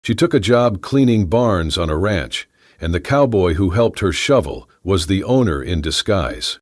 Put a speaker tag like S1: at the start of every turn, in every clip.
S1: She took a job cleaning barns on a ranch, and the cowboy who helped her shovel was the owner in disguise.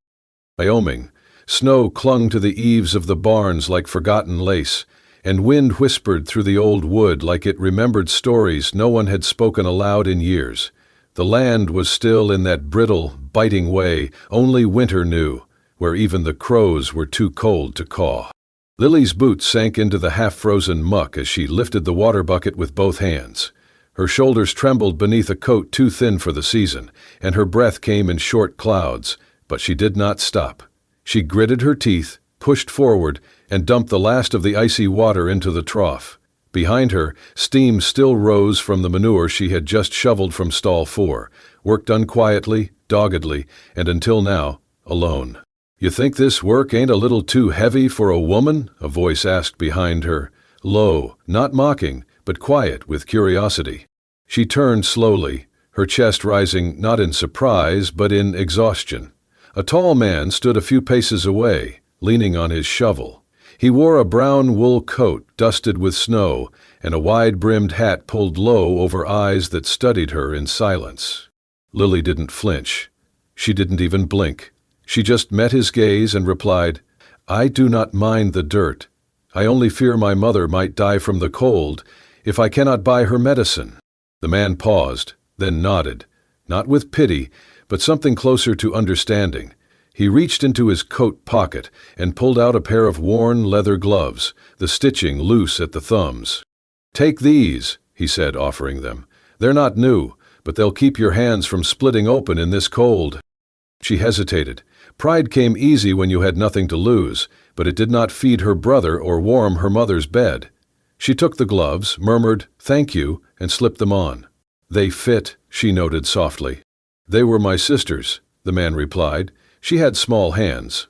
S1: Wyoming, snow clung to the eaves of the barns like forgotten lace, and wind whispered through the old wood like it remembered stories no one had spoken aloud in years. The land was still in that brittle, biting way only winter knew, where even the crows were too cold to caw. Lily's boots sank into the half-frozen muck as she lifted the water bucket with both hands. Her shoulders trembled beneath a coat too thin for the season, and her breath came in short clouds, but she did not stop. She gritted her teeth, pushed forward, and dumped the last of the icy water into the trough. Behind her, steam still rose from the manure she had just shoveled from stall 4, worked unquietly, doggedly, and until now, alone. "You think this work ain't a little too heavy for a woman?" a voice asked behind her, low, not mocking, but quiet with curiosity. She turned slowly, her chest rising not in surprise but in exhaustion. A tall man stood a few paces away, leaning on his shovel. He wore a brown wool coat dusted with snow and a wide-brimmed hat pulled low over eyes that studied her in silence. Lily didn't flinch. She didn't even blink. She just met his gaze and replied, "I do not mind the dirt. I only fear my mother might die from the cold if I cannot buy her medicine." The man paused, then nodded, not with pity, but something closer to understanding. He reached into his coat pocket and pulled out a pair of worn leather gloves, the stitching loose at the thumbs. "Take these," he said, offering them. "They're not new, but they'll keep your hands from splitting open in this cold." She hesitated. Pride came easy when you had nothing to lose, but it did not feed her brother or warm her mother's bed. She took the gloves, murmured, "Thank you," and slipped them on. "They fit," she noted softly. "They were my sister's," the man replied. "She had small hands."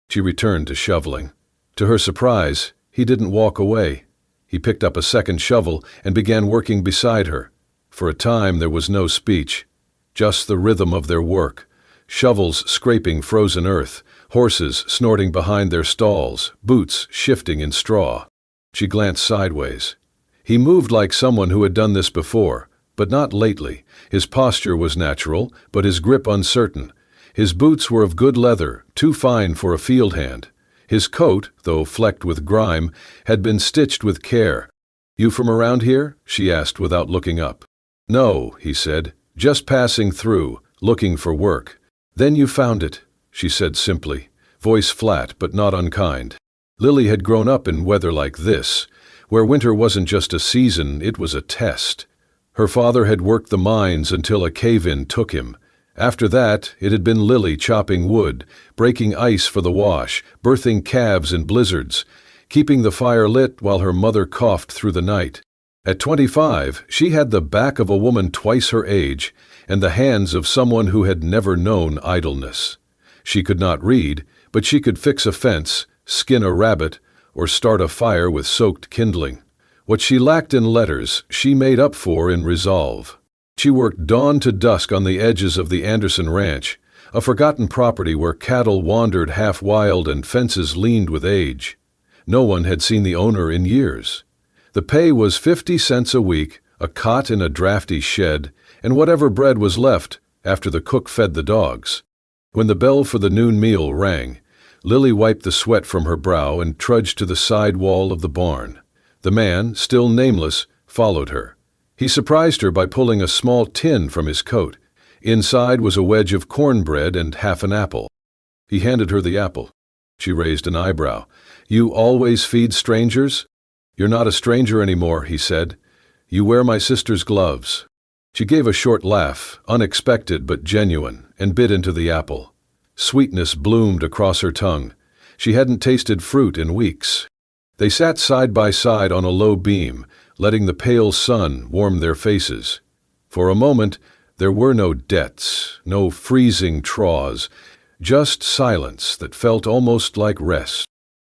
S1: She returned to shoveling. To her surprise, he didn't walk away. He picked up a second shovel and began working beside her. For a time there was no speech, just the rhythm of their work. Shovels scraping frozen earth, horses snorting behind their stalls, boots shifting in straw. She glanced sideways. He moved like someone who had done this before, but not lately. His posture was natural, but his grip uncertain. His boots were of good leather, too fine for a field hand. His coat, though flecked with grime, had been stitched with care. "You from around here?" she asked without looking up. "No," he said, "just passing through, looking for work." "Then you found it," she said simply, voice flat but not unkind. Lily had grown up in weather like this, where winter wasn't just a season, it was a test. Her father had worked the mines until a cave-in took him. After that, it had been Lily chopping wood, breaking ice for the wash, birthing calves in blizzards, keeping the fire lit while her mother coughed through the night. At 25, she had the back of a woman twice her age and the hands of someone who had never known idleness. She could not read, but she could fix a fence, skin a rabbit, or start a fire with soaked kindling. What she lacked in letters, she made up for in resolve. She worked dawn to dusk on the edges of the Anderson Ranch, a forgotten property where cattle wandered half wild and fences leaned with age. No one had seen the owner in years. The pay was 50 cents a week, a cot in a drafty shed, and whatever bread was left after the cook fed the dogs. When the bell for the noon meal rang, Lily wiped the sweat from her brow and trudged to the side wall of the barn. The man, still nameless, followed her. He surprised her by pulling a small tin from his coat. Inside was a wedge of cornbread and half an apple. He handed her the apple. She raised an eyebrow. "You always feed strangers?" "You're not a stranger anymore," he said. "You wear my sister's gloves." She gave a short laugh, unexpected but genuine, and bit into the apple. Sweetness bloomed across her tongue. She hadn't tasted fruit in weeks. They sat side by side on a low beam, letting the pale sun warm their faces. For a moment, there were no debts, no freezing traws, just silence that felt almost like rest.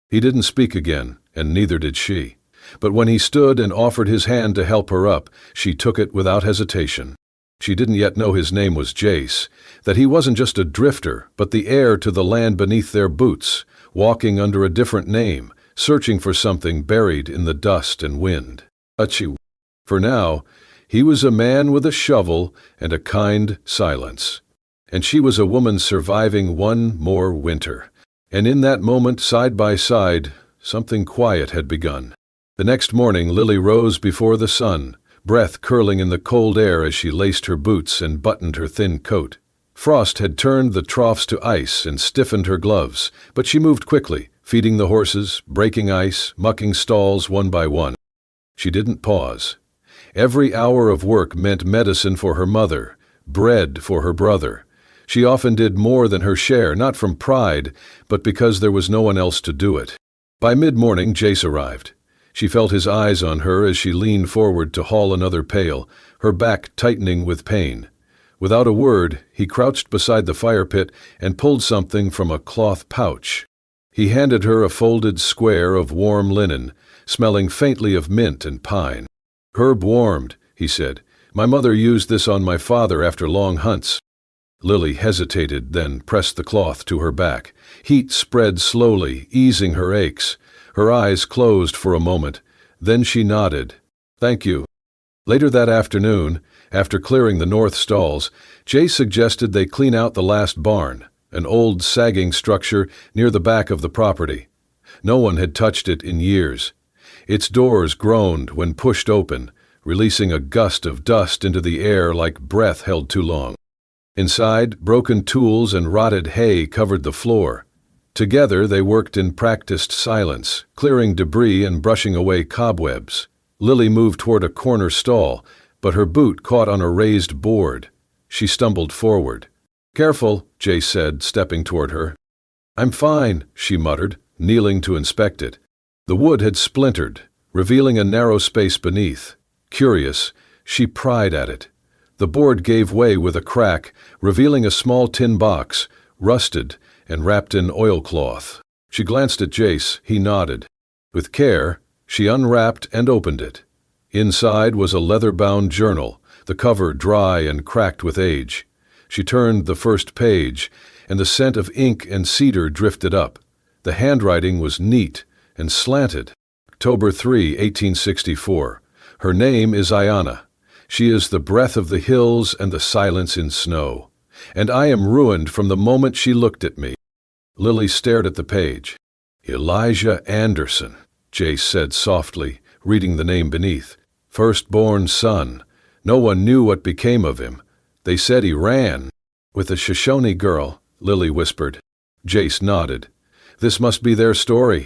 S1: He didn't speak again, and neither did she. But when he stood and offered his hand to help her up, she took it without hesitation. She didn't yet know his name was Jace, that he wasn't just a drifter, but the heir to the land beneath their boots, walking under a different name, searching for something buried in the dust and wind. Achoo. For now, He was a man with a shovel and a kind silence. And she was a woman surviving one more winter. And in that moment, side by side, something quiet had begun. The next morning, Lily rose before the sun, breath curling in the cold air as she laced her boots and buttoned her thin coat. Frost had turned the troughs to ice and stiffened her gloves, but she moved quickly, feeding the horses, breaking ice, mucking stalls one by one. She didn't pause. Every hour of work meant medicine for her mother, bread for her brother. She often did more than her share, not from pride, but because there was no one else to do it. By mid-morning, Jace arrived. She felt his eyes on her as she leaned forward to haul another pail, her back tightening with pain. Without a word, he crouched beside the fire pit and pulled something from a cloth pouch. He handed her a folded square of warm linen, smelling faintly of mint and pine. "Herb warmed," he said. "My mother used this on my father after long hunts." Lily hesitated, then pressed the cloth to her back. Heat spread slowly, easing her aches. Her eyes closed for a moment. Then she nodded. "Thank you." Later that afternoon, after clearing the north stalls, Jay suggested they clean out the last barn, an old sagging structure near the back of the property. No one had touched it in years. Its doors groaned when pushed open, releasing a gust of dust into the air like breath held too long. Inside, broken tools and rotted hay covered the floor. Together they worked in practiced silence, clearing debris and brushing away cobwebs. Lily moved toward a corner stall, but her boot caught on a raised board. She stumbled forward. "Careful," Jay said, stepping toward her. "I'm fine," she muttered, kneeling to inspect it. The wood had splintered, revealing a narrow space beneath. Curious, she pried at it. The board gave way with a crack, revealing a small tin box, rusted and wrapped in oilcloth. She glanced at Jace. He nodded. With care, she unwrapped and opened it. Inside was a leather-bound journal, the cover dry and cracked with age. She turned the first page, and the scent of ink and cedar drifted up. The handwriting was neat and slanted. October 3, 1864. Her name is Ayanna. She is the breath of the hills and the silence in snow. And I am ruined from the moment she looked at me. Lily stared at the page. "Elijah Anderson," Jace said softly, reading the name beneath. "Firstborn son. No one knew what became of him. They said he ran." "With a Shoshone girl," Lily whispered. Jace nodded. This must be their story.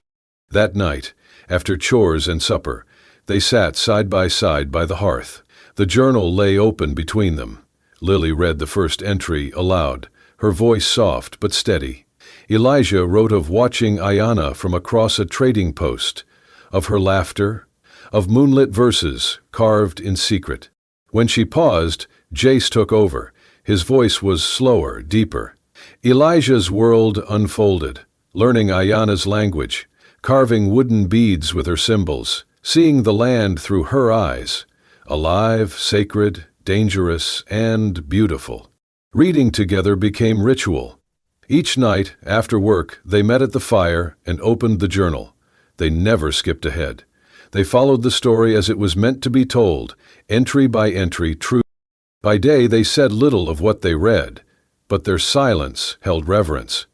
S1: That night, after chores and supper, they sat side by the hearth. The journal lay open between them. Lily read the first entry aloud, her voice soft but steady. Elijah wrote of watching Ayanna from across a trading post, of her laughter, of moonlit verses carved in secret. When she paused, Jace took over. His voice was slower, deeper. Elijah's world unfolded, learning Ayanna's language, carving wooden beads with her symbols, seeing the land through her eyes, alive, sacred, dangerous, and beautiful. Reading together became ritual. Each night, after work, they met at the fire and opened the journal. They never skipped ahead. They followed the story as it was meant to be told, entry by entry, true. By day they said little of what they read, but their silence held reverence.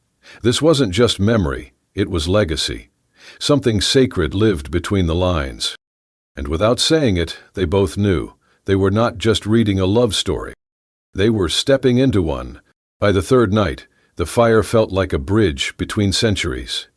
S1: This wasn't just memory, it was legacy. Something sacred lived between the lines. And without saying it, they both knew. They were not just reading a love story. They were stepping into one. By the third night, the fire felt like a bridge between centuries.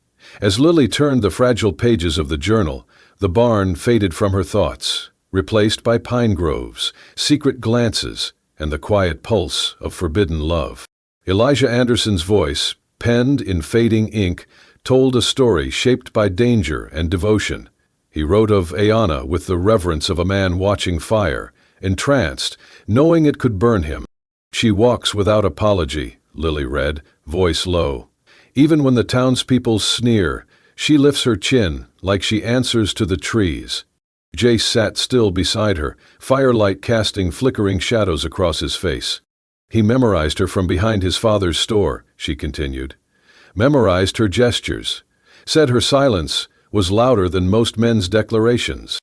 S1: As Lily turned the fragile pages of the journal, the barn faded from her thoughts, replaced by pine groves, secret glances, and the quiet pulse of forbidden love. Elijah Anderson's voice, penned in fading ink, told a story shaped by danger and devotion. He wrote of Ayanna with the reverence of a man watching fire, entranced, knowing it could burn him. "She walks without apology," Lily read, voice low. "Even when the townspeople sneer, she lifts her chin like she answers to the trees." Jace sat still beside her, firelight casting flickering shadows across his face. "He memorized her from behind his father's store," she continued. "Memorized her gestures. Said her silence was louder than most men's declarations."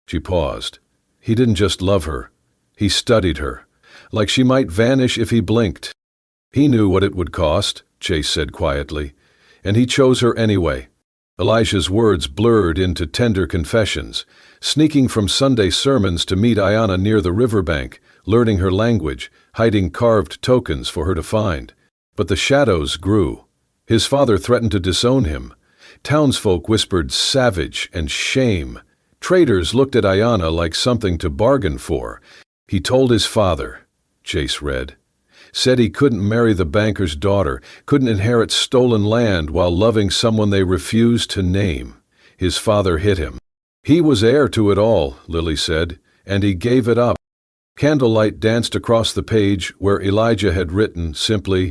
S1: She paused. "He didn't just love her. He studied her, like she might vanish if he blinked. He knew what it would cost, Chase said quietly, and he chose her anyway. Elijah's words blurred into tender confessions, sneaking from Sunday sermons to meet Ayanna near the riverbank, learning her language, hiding carved tokens for her to find. But the shadows grew. His father threatened to disown him. Townsfolk whispered savage and shame. Traders looked at Ayanna like something to bargain for. He told his father, Chase read, said he couldn't marry the banker's daughter, couldn't inherit stolen land while loving someone they refused to name. His father hit him. He was heir to it all, Lily said, and he gave it up. Candlelight danced across the page where Elijah had written simply,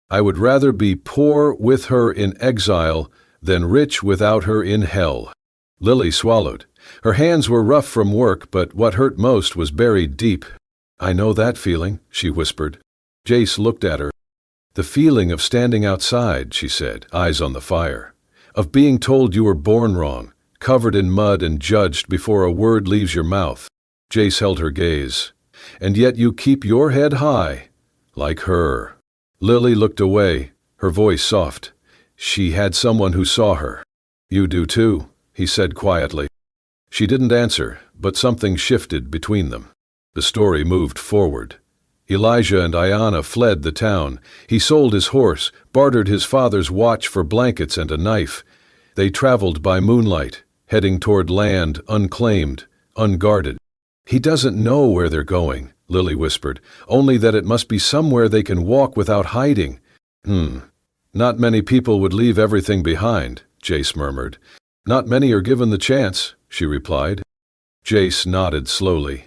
S1: I would rather be poor with her in exile than rich without her in hell. Lily swallowed. Her hands were rough from work, but what hurt most was buried deep. I know that feeling, she whispered. Jace looked at her. The feeling of standing outside, she said, eyes on the fire. Of being told you were born wrong, covered in mud and judged before a word leaves your mouth. Jace held her gaze. And yet you keep your head high, like her. Lily looked away, her voice soft. She had someone who saw her. You do too, he said quietly. She didn't answer, but something shifted between them. The story moved forward. Elijah and Ayanna fled the town. He sold his horse, bartered his father's watch for blankets and a knife. They traveled by moonlight, heading toward land unclaimed, unguarded. He doesn't know where they're going, Lily whispered, only that it must be somewhere they can walk without hiding. Not many people would leave everything behind, Jace murmured. Not many are given the chance, she replied. Jace nodded slowly.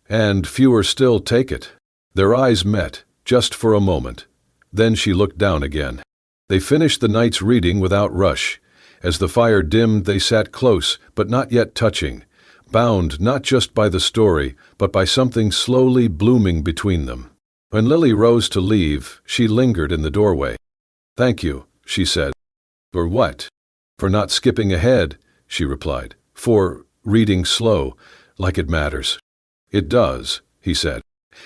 S1: And fewer still take it. Their eyes met, just for a moment. Then she looked down again. They finished the night's reading without rush. As the fire dimmed, they sat close, but not yet touching, bound not just by the story, but by something slowly blooming between them. When Lily rose to leave, she lingered in the doorway. Thank you, she said. For what? For not skipping ahead, she replied. For reading slow, like it matters. It does, he said.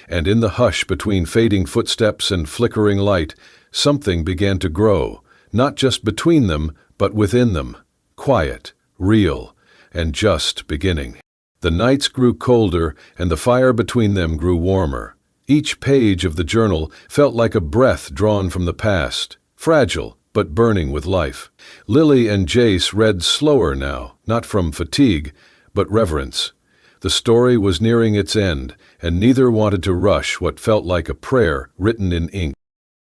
S1: And in the hush between fading footsteps and flickering light, something began to grow, not just between them, but within them, quiet, real, and just beginning. The nights grew colder, and the fire between them grew warmer. Each page of the journal felt like a breath drawn from the past, fragile, but burning with life. Lily and Jace read slower now, not from fatigue, but reverence. The story was nearing its end, and neither wanted to rush what felt like a prayer written in ink.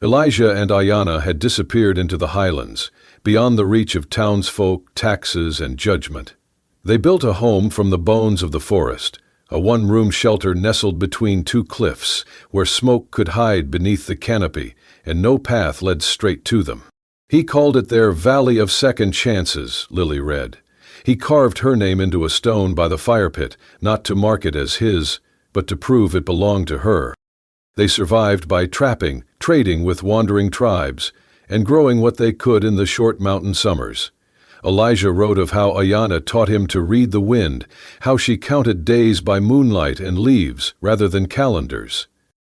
S1: Elijah and Ayanna had disappeared into the highlands, beyond the reach of townsfolk, taxes, and judgment. They built a home from the bones of the forest, a one-room shelter nestled between two cliffs, where smoke could hide beneath the canopy, and no path led straight to them. He called it their Valley of Second Chances, Lily read. He carved her name into a stone by the fire pit, not to mark it as his, but to prove it belonged to her. They survived by trapping, trading with wandering tribes, and growing what they could in the short mountain summers. Elijah wrote of how Ayanna taught him to read the wind, how she counted days by moonlight and leaves rather than calendars.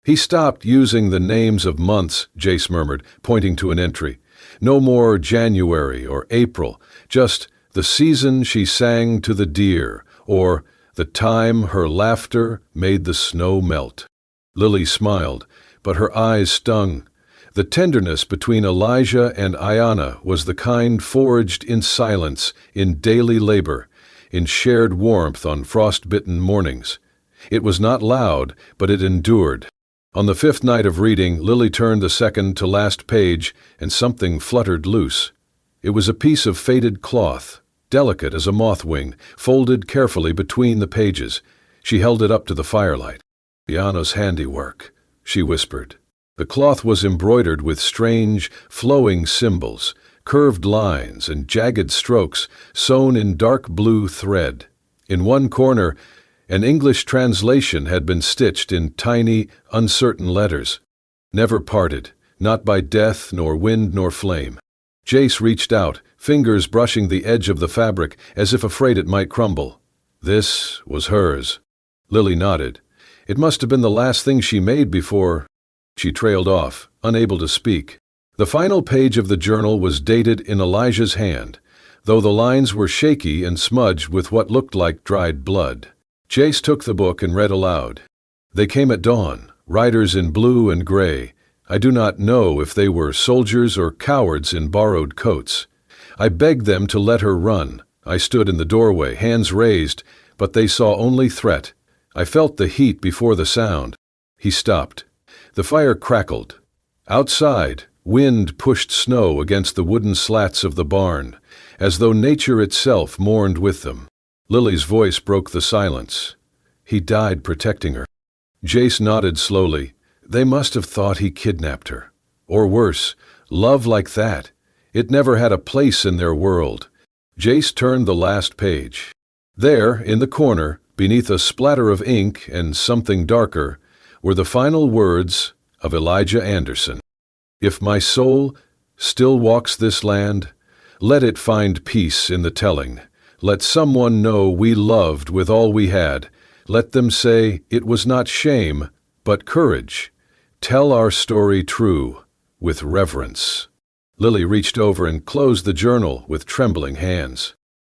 S1: He stopped using the names of months, Jace murmured, pointing to an entry. No more January or April, just the season she sang to the deer, or the time her laughter made the snow melt. Lily smiled, but her eyes stung. The tenderness between Elijah and Ayanna was the kind forged in silence, in daily labor, in shared warmth on frost-bitten mornings. It was not loud, but it endured. On the fifth night of reading, Lily turned the second to last page, and something fluttered loose. It was a piece of faded cloth, delicate as a moth wing, folded carefully between the pages. She held it up to the firelight. Ayanna's handiwork, she whispered. The cloth was embroidered with strange, flowing symbols, curved lines and jagged strokes sewn in dark blue thread. In one corner, an English translation had been stitched in tiny, uncertain letters. Never parted, not by death nor wind nor flame. Jace reached out, fingers brushing the edge of the fabric as if afraid it might crumble. This was hers. Lily nodded. It must have been the last thing she made before... She trailed off, unable to speak. The final page of the journal was dated in Elijah's hand, though the lines were shaky and smudged with what looked like dried blood. Jace took the book and read aloud. They came at dawn, riders in blue and gray. I do not know if they were soldiers or cowards in borrowed coats. I begged them to let her run. I stood in the doorway, hands raised, but they saw only threat. I felt the heat before the sound. He stopped. The fire crackled. Outside, wind pushed snow against the wooden slats of the barn, as though nature itself mourned with them. Lily's voice broke the silence. He died protecting her. Jace nodded slowly. They must have thought he kidnapped her. Or worse, love like that. It never had a place in their world. Jace turned the last page. There, in the corner, beneath a splatter of ink and something darker, were the final words of Elijah Anderson. If my soul still walks this land, let it find peace in the telling. Let someone know we loved with all we had. Let them say it was not shame, but courage. Tell our story true, with reverence. Lily reached over and closed the journal with trembling hands.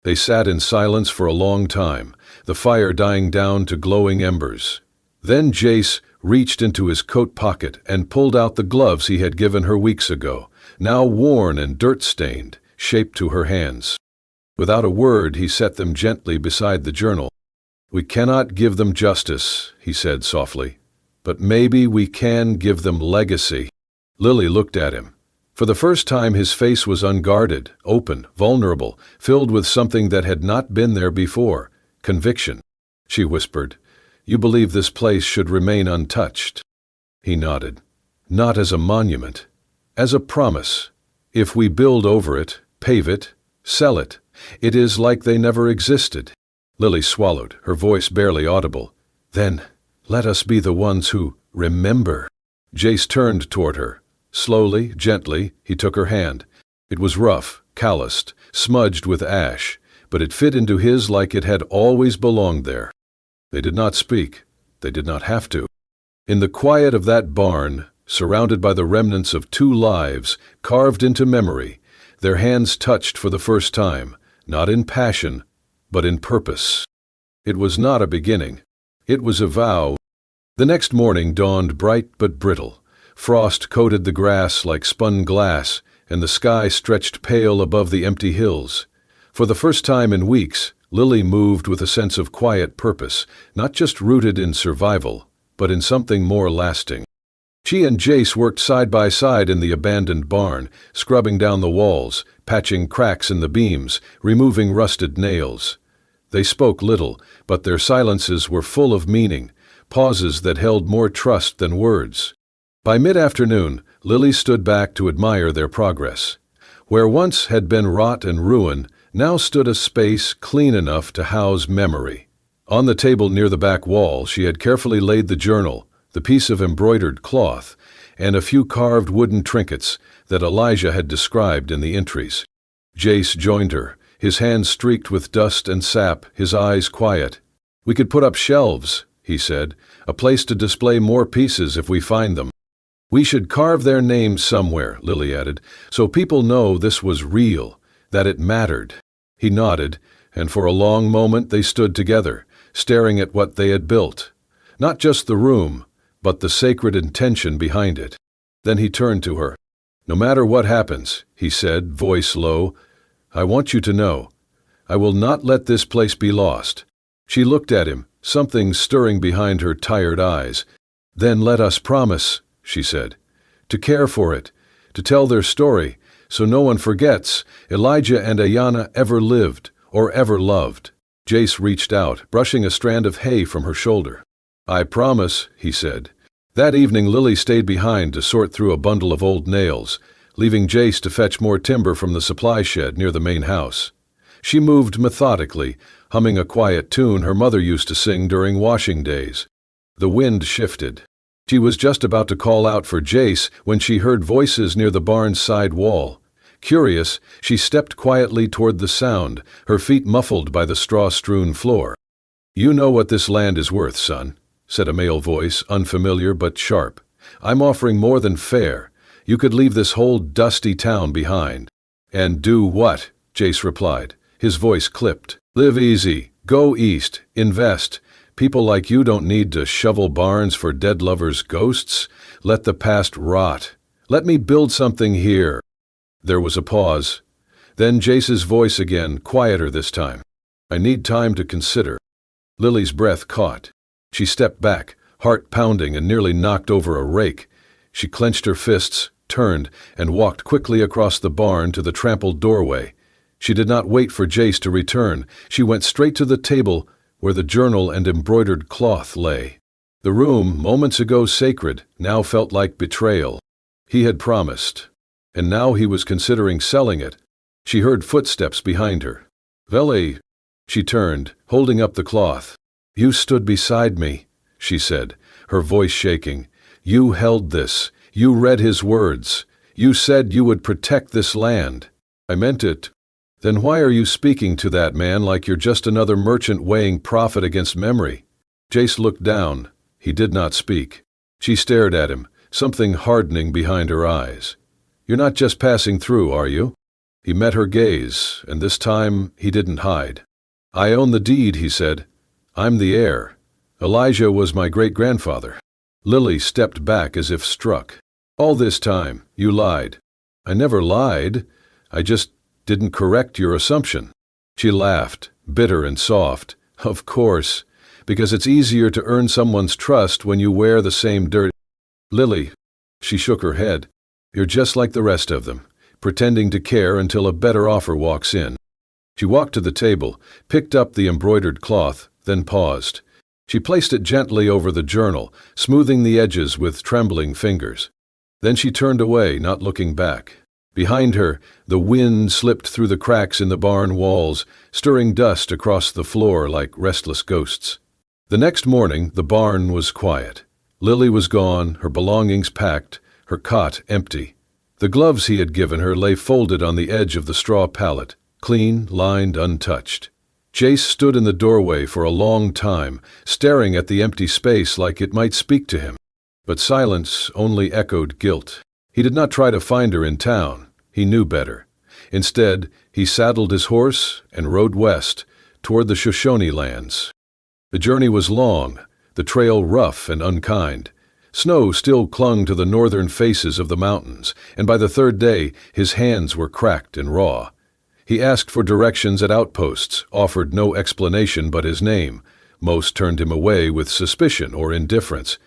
S1: They sat in silence for a long time, the fire dying down to glowing embers. Then Jace reached into his coat pocket and pulled out the gloves he had given her weeks ago, now worn and dirt-stained, shaped to her hands. Without a word, he set them gently beside the journal. We cannot give them justice, he said softly, but maybe we can give them legacy. Lily looked at him. For the first time his face was unguarded, open, vulnerable, filled with something that had not been there before, conviction. She whispered, You believe this place should remain untouched? He nodded. Not as a monument, as a promise. If we build over it, pave it, sell it, it is like they never existed. Lily swallowed, her voice barely audible. Then, let us be the ones who remember. Jace turned toward her. Slowly, gently, he took her hand. It was rough, calloused, smudged with ash, but it fit into his like it had always belonged there. They did not speak. They did not have to. In the quiet of that barn, surrounded by the remnants of 2 lives carved into memory, their hands touched for the first time, not in passion, but in purpose. It was not a beginning. It was a vow. The next morning dawned bright but brittle. Frost coated the grass like spun glass, and the sky stretched pale above the empty hills. For the first time in weeks, Lily moved with a sense of quiet purpose, not just rooted in survival, but in something more lasting. She and Jace worked side by side in the abandoned barn, scrubbing down the walls, patching cracks in the beams, removing rusted nails. They spoke little, but their silences were full of meaning, pauses that held more trust than words. By mid-afternoon, Lily stood back to admire their progress. Where once had been rot and ruin, now stood a space clean enough to house memory. On the table near the back wall, she had carefully laid the journal, the piece of embroidered cloth, and a few carved wooden trinkets that Elijah had described in the entries. Jace joined her, his hands streaked with dust and sap, his eyes quiet. We could put up shelves, he said, a place to display more pieces if we find them. We should carve their names somewhere, Lily added, so people know this was real, that it mattered. He nodded, and for a long moment they stood together, staring at what they had built. Not just the room, but the sacred intention behind it. Then he turned to her. No matter what happens, he said, voice low, I want you to know, I will not let this place be lost. She looked at him, something stirring behind her tired eyes. Then let us promise, she said, to care for it, to tell their story, so no one forgets Elijah and Ayanna ever lived or ever loved. Jace reached out, brushing a strand of hay from her shoulder. I promise, he said. That evening Lily stayed behind to sort through a bundle of old nails, leaving Jace to fetch more timber from the supply shed near the main house. She moved methodically, humming a quiet tune her mother used to sing during washing days. The wind shifted. She was just about to call out for Jace when she heard voices near the barn's side wall. Curious, she stepped quietly toward the sound, her feet muffled by the straw-strewn floor. You know what this land is worth, son, said a male voice, unfamiliar but sharp. "I'm offering more than fair. You could leave this whole dusty town behind." "And do what?" Jace replied. His voice clipped. "Live easy. Go east. Invest. People like you don't need to shovel barns for dead lovers' ghosts. Let the past rot. Let me build something here." There was a pause. Then Jace's voice again, quieter this time. "I need time to consider." Lily's breath caught. She stepped back, heart pounding, and nearly knocked over a rake. She clenched her fists, turned, and walked quickly across the barn to the trampled doorway. She did not wait for Jace to return. She went straight to the table where the journal and embroidered cloth lay. The room, moments ago sacred, now felt like betrayal. He had promised, and now he was considering selling it. She heard footsteps behind her. "Vele," she turned, holding up the cloth. "You stood beside me," she said, her voice shaking. "You held this. You read his words. You said you would protect this land." "I meant it." "Then why are you speaking to that man like you're just another merchant weighing profit against memory?" Jace looked down. He did not speak. She stared at him, something hardening behind her eyes. "You're not just passing through, are you?" He met her gaze, and this time he didn't hide. "I own the deed," he said. "I'm the heir. Elijah was my great-grandfather." Lily stepped back as if struck. "All this time, you lied." "I never lied. I just didn't correct your assumption." She laughed, bitter and soft. "Of course, because it's easier to earn someone's trust when you wear the same dirt." "Lily," she shook her head, "you're just like the rest of them, pretending to care until a better offer walks in." She walked to the table, picked up the embroidered cloth, then paused. She placed it gently over the journal, smoothing the edges with trembling fingers. Then she turned away, not looking back. Behind her, the wind slipped through the cracks in the barn walls, stirring dust across the floor like restless ghosts. The next morning, the barn was quiet. Lily was gone, her belongings packed, her cot empty. The gloves he had given her lay folded on the edge of the straw pallet, clean, lined, untouched. Jace stood in the doorway for a long time, staring at the empty space like it might speak to him. But silence only echoed guilt. He did not try to find her in town. He knew better. Instead, he saddled his horse and rode west, toward the Shoshone lands. The journey was long, the trail rough and unkind. Snow still clung to the northern faces of the mountains, and by the third day his hands were cracked and raw. He asked for directions at outposts, offered no explanation but his name. Most turned him away with suspicion or indifference.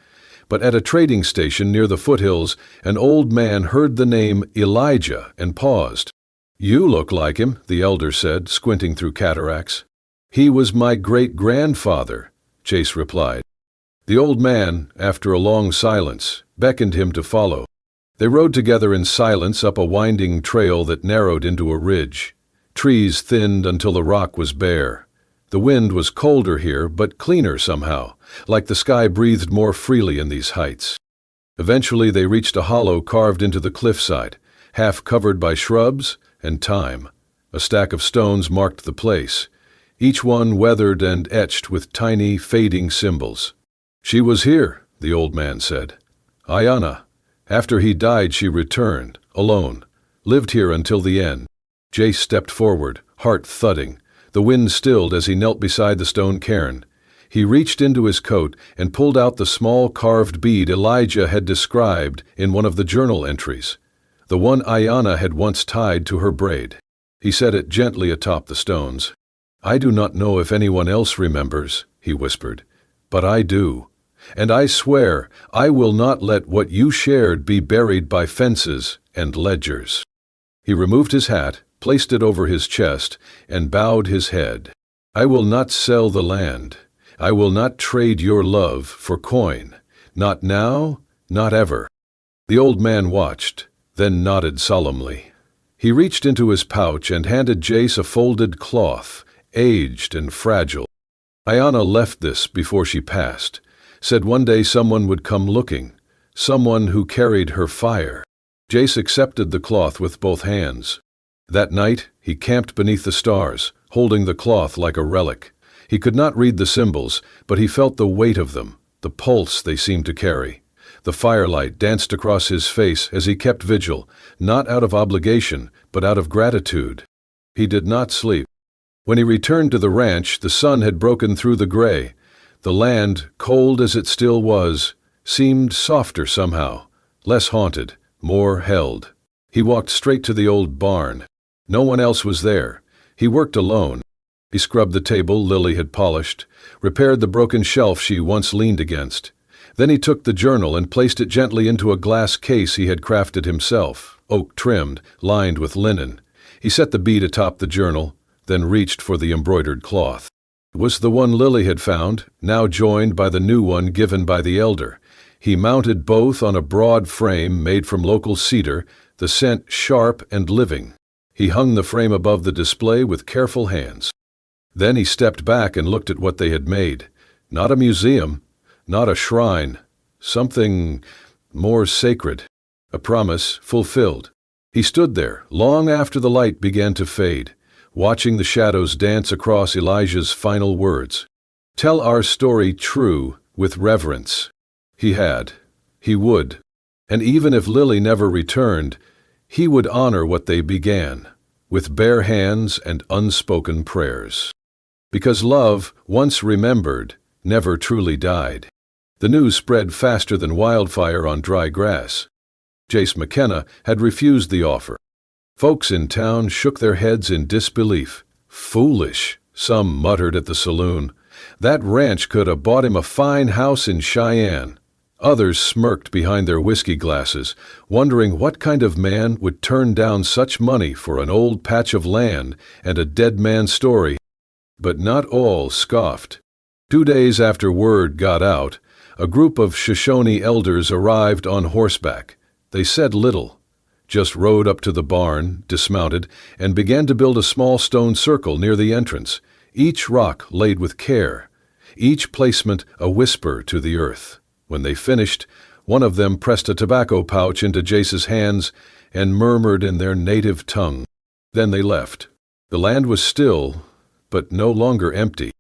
S1: But at a trading station near the foothills, an old man heard the name Elijah and paused. "You look like him," the elder said, squinting through cataracts. "He was my great-grandfather," Jace replied. The old man, after a long silence, beckoned him to follow. They rode together in silence up a winding trail that narrowed into a ridge. Trees thinned until the rock was bare. The wind was colder here, but cleaner somehow, like the sky breathed more freely in these heights. Eventually they reached a hollow carved into the cliffside, half covered by shrubs and thyme. A stack of stones marked the place, each one weathered and etched with tiny, fading symbols. "She was here," the old man said. "Ayanna. After he died, she returned, alone, lived here until the end." Jace stepped forward, heart thudding. The wind stilled as he knelt beside the stone cairn. He reached into his coat and pulled out the small carved bead Elijah had described in one of the journal entries, the one Ayanna had once tied to her braid. He set it gently atop the stones. "I do not know if anyone else remembers," he whispered, "but I do. And I swear I will not let what you shared be buried by fences and ledgers." He removed his hat, placed it over his chest, and bowed his head. "I will not sell the land. I will not trade your love for coin. Not now, not ever." The old man watched, then nodded solemnly. He reached into his pouch and handed Jace a folded cloth, aged and fragile. Ayanna left this before she passed, said one day someone would come looking, someone who carried her fire. Jace accepted the cloth with both hands. That night, he camped beneath the stars, holding the cloth like a relic. He could not read the symbols, but he felt the weight of them, the pulse they seemed to carry. The firelight danced across his face as he kept vigil, not out of obligation, but out of gratitude. He did not sleep. When he returned to the ranch, the sun had broken through the gray. The land, cold as it still was, seemed softer somehow, less haunted, more held. He walked straight to the old barn. No one else was there. He worked alone. He scrubbed the table Lily had polished, repaired the broken shelf she once leaned against. Then he took the journal and placed it gently into a glass case he had crafted himself, oak-trimmed, lined with linen. He set the bead atop the journal, then reached for the embroidered cloth. It was the one Lily had found, now joined by the new one given by the elder. He mounted both on a broad frame made from local cedar, the scent sharp and living. He hung the frame above the display with careful hands. Then he stepped back and looked at what they had made. Not a museum, not a shrine, something more sacred, a promise fulfilled. He stood there, long after the light began to fade, watching the shadows dance across Elijah's final words. Tell our story true, with reverence. He had. He would. And even if Lily never returned, he would honor what they began, with bare hands and unspoken prayers. Because love, once remembered, never truly died. The news spread faster than wildfire on dry grass. Jace McKenna had refused the offer. Folks in town shook their heads in disbelief. Foolish, some muttered at the saloon. That ranch could have bought him a fine house in Cheyenne. Others smirked behind their whiskey glasses, wondering what kind of man would turn down such money for an old patch of land and a dead man's story. But not all scoffed. 2 days after word got out, a group of Shoshone elders arrived on horseback. They said little, just rode up to the barn, dismounted, and began to build a small stone circle near the entrance, each rock laid with care, each placement a whisper to the earth. When they finished, one of them pressed a tobacco pouch into Jace's hands and murmured in their native tongue. Then they left. The land was still, but no longer empty.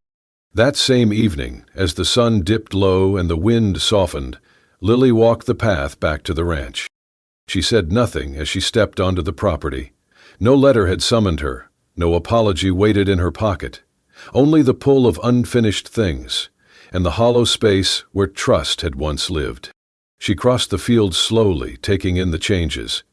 S1: That same evening, as the sun dipped low and the wind softened, Lily walked the path back to the ranch. She said nothing as she stepped onto the property. No letter had summoned her, no apology waited in her pocket. Only the pull of unfinished things, and the hollow space where trust had once lived. She crossed the field slowly, taking in the changes.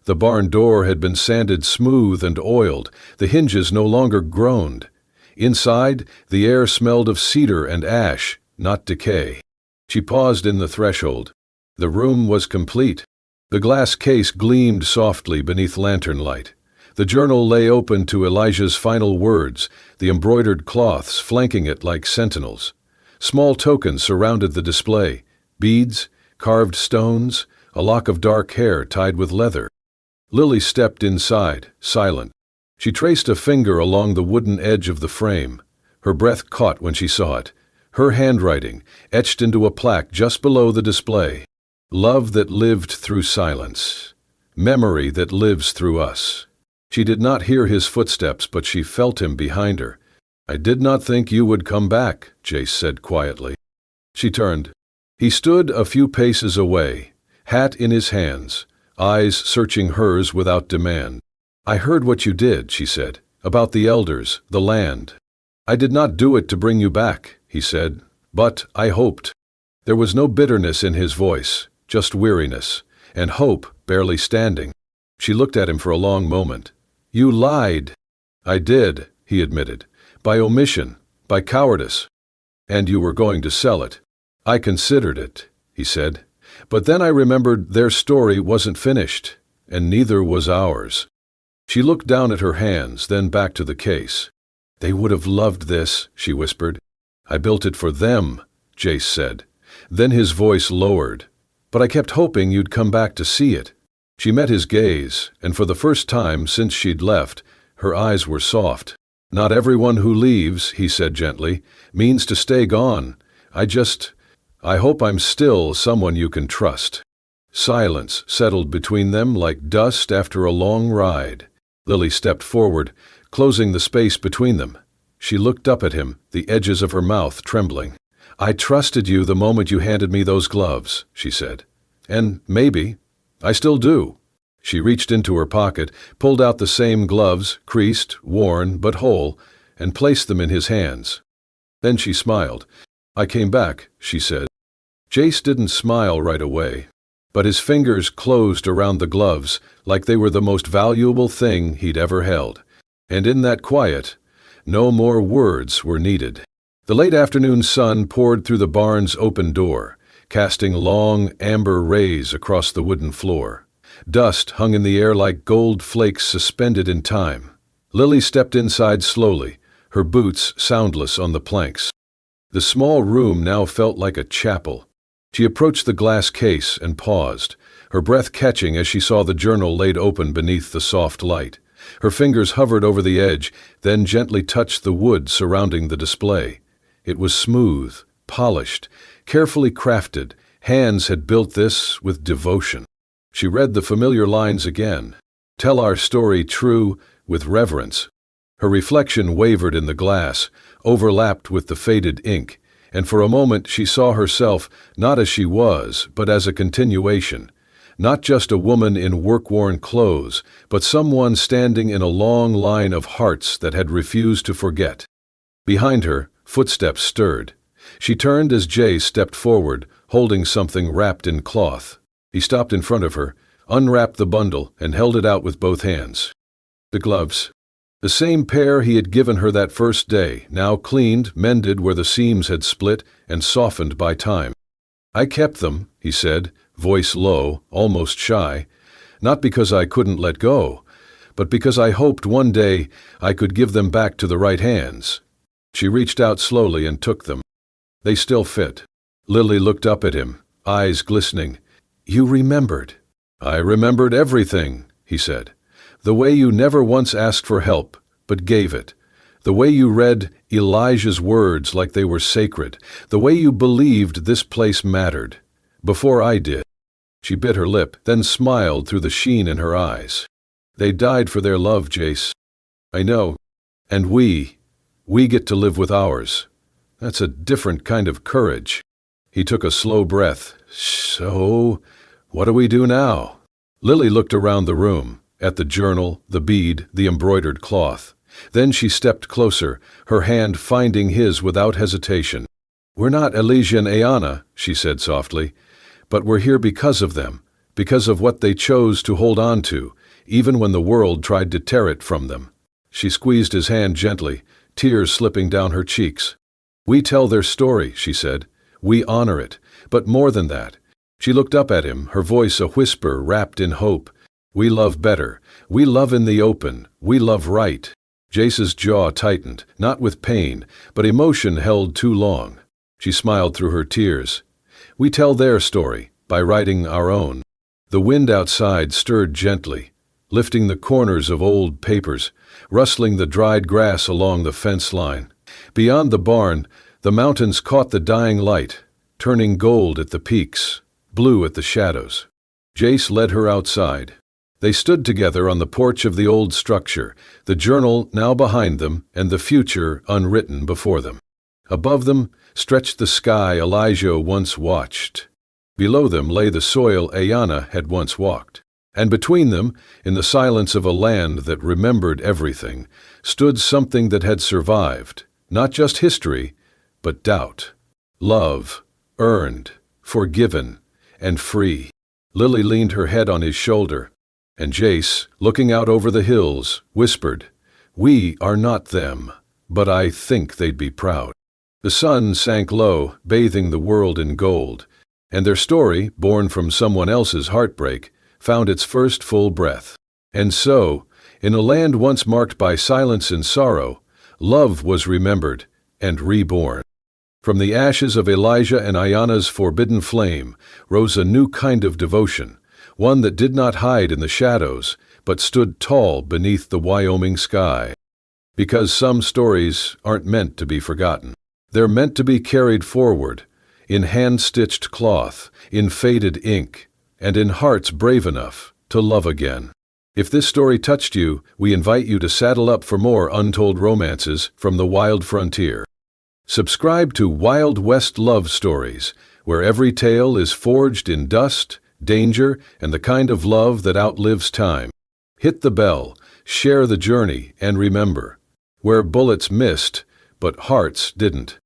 S1: The barn door had been sanded smooth and oiled, the hinges no longer groaned. Inside, the air smelled of cedar and ash, not decay. She paused in the threshold. The room was complete. The glass case gleamed softly beneath lantern light. The journal lay open to Elijah's final words, the embroidered cloths flanking it like sentinels. Small tokens surrounded the display, beads, carved stones, a lock of dark hair tied with leather. Lily stepped inside, silent. She traced a finger along the wooden edge of the frame. Her breath caught when she saw it, her handwriting etched into a plaque just below the display. Love that lived through silence. Memory that lives through us. She did not hear his footsteps, but she felt him behind her. I did not think you would come back, Jace said quietly. She turned. He stood a few paces away, hat in his hands, eyes searching hers without demand. I heard what you did, she said, about the elders, the land. I did not do it to bring you back, he said, but I hoped. There was no bitterness in his voice, just weariness, and hope barely standing. She looked at him for a long moment. You lied. I did, he admitted. By omission, by cowardice. And you were going to sell it. I considered it, he said. But then I remembered their story wasn't finished, and neither was ours. She looked down at her hands, then back to the case. They would have loved this, she whispered. I built it for them, Jace said. Then his voice lowered. But I kept hoping you'd come back to see it. She met his gaze, and for the first time since she'd left, her eyes were soft. Not everyone who leaves, he said gently, means to stay gone. I hope I'm still someone you can trust. Silence settled between them like dust after a long ride. Lily stepped forward, closing the space between them. She looked up at him, the edges of her mouth trembling. "I trusted you the moment you handed me those gloves," she said. "And maybe, I still do." She reached into her pocket, pulled out the same gloves, creased, worn, but whole, and placed them in his hands. Then she smiled. "I came back," she said. Jace didn't smile right away, but his fingers closed around the gloves like they were the most valuable thing he'd ever held. And in that quiet, no more words were needed. The late afternoon sun poured through the barn's open door, casting long, amber rays across the wooden floor. Dust hung in the air like gold flakes suspended in time. Lily stepped inside slowly, her boots soundless on the planks. The small room now felt like a chapel. She approached the glass case and paused, her breath catching as she saw the journal laid open beneath the soft light. Her fingers hovered over the edge, then gently touched the wood surrounding the display. It was smooth, polished, carefully crafted. Hands had built this with devotion. She read the familiar lines again. "Tell our story true, with reverence." Her reflection wavered in the glass, overlapped with the faded ink, and for a moment she saw herself not as she was, but as a continuation. Not just a woman in work-worn clothes, but someone standing in a long line of hearts that had refused to forget. Behind her, footsteps stirred. She turned as Jay stepped forward, holding something wrapped in cloth. He stopped in front of her, unwrapped the bundle, and held it out with both hands. The gloves. The same pair he had given her that first day, now cleaned, mended where the seams had split, and softened by time. "I kept them," he said, voice low, almost shy, "not because I couldn't let go, but because I hoped one day I could give them back to the right hands." She reached out slowly and took them. They still fit. Lily looked up at him, eyes glistening. "You remembered." "I remembered everything," he said. "The way you never once asked for help, but gave it. The way you read Elijah's words like they were sacred. The way you believed this place mattered. Before I did." She bit her lip, then smiled through the sheen in her eyes. "They died for their love, Jace." "I know. And we get to live with ours. That's a different kind of courage." He took a slow breath. "So, what do we do now?" Lily looked around the room, at the journal, the bead, the embroidered cloth. Then she stepped closer, her hand finding his without hesitation. "We're not Elijah and Ayanna," she said softly, "but we're here because of them, because of what they chose to hold on to, even when the world tried to tear it from them." She squeezed his hand gently, tears slipping down her cheeks. "We tell their story," she said. "We honor it, but more than that." She looked up at him, her voice a whisper wrapped in hope. "We love better. We love in the open. We love right." Jace's jaw tightened, not with pain, but emotion held too long. She smiled through her tears. "We tell their story, by writing our own." The wind outside stirred gently, lifting the corners of old papers, rustling the dried grass along the fence line. Beyond the barn, the mountains caught the dying light, turning gold at the peaks, blue at the shadows. Jace led her outside. They stood together on the porch of the old structure, the journal now behind them and the future unwritten before them. Above them stretched the sky Elijah once watched. Below them lay the soil Ayanna had once walked. And between them, in the silence of a land that remembered everything, stood something that had survived, not just history, but doubt. Love, earned, forgiven, and free. Lily leaned her head on his shoulder, and Jace, looking out over the hills, whispered, "We are not them, but I think they'd be proud." The sun sank low, bathing the world in gold, and their story, born from someone else's heartbreak, found its first full breath. And so, in a land once marked by silence and sorrow, love was remembered and reborn. From the ashes of Elijah and Ayanna's forbidden flame rose a new kind of devotion, one that did not hide in the shadows, but stood tall beneath the Wyoming sky. Because some stories aren't meant to be forgotten. They're meant to be carried forward, in hand-stitched cloth, in faded ink, and in hearts brave enough to love again. If this story touched you, we invite you to saddle up for more untold romances from the wild frontier. Subscribe to Wild West Love Stories, where every tale is forged in dust, danger, and the kind of love that outlives time. Hit the bell, share the journey, and remember, where bullets missed, but hearts didn't.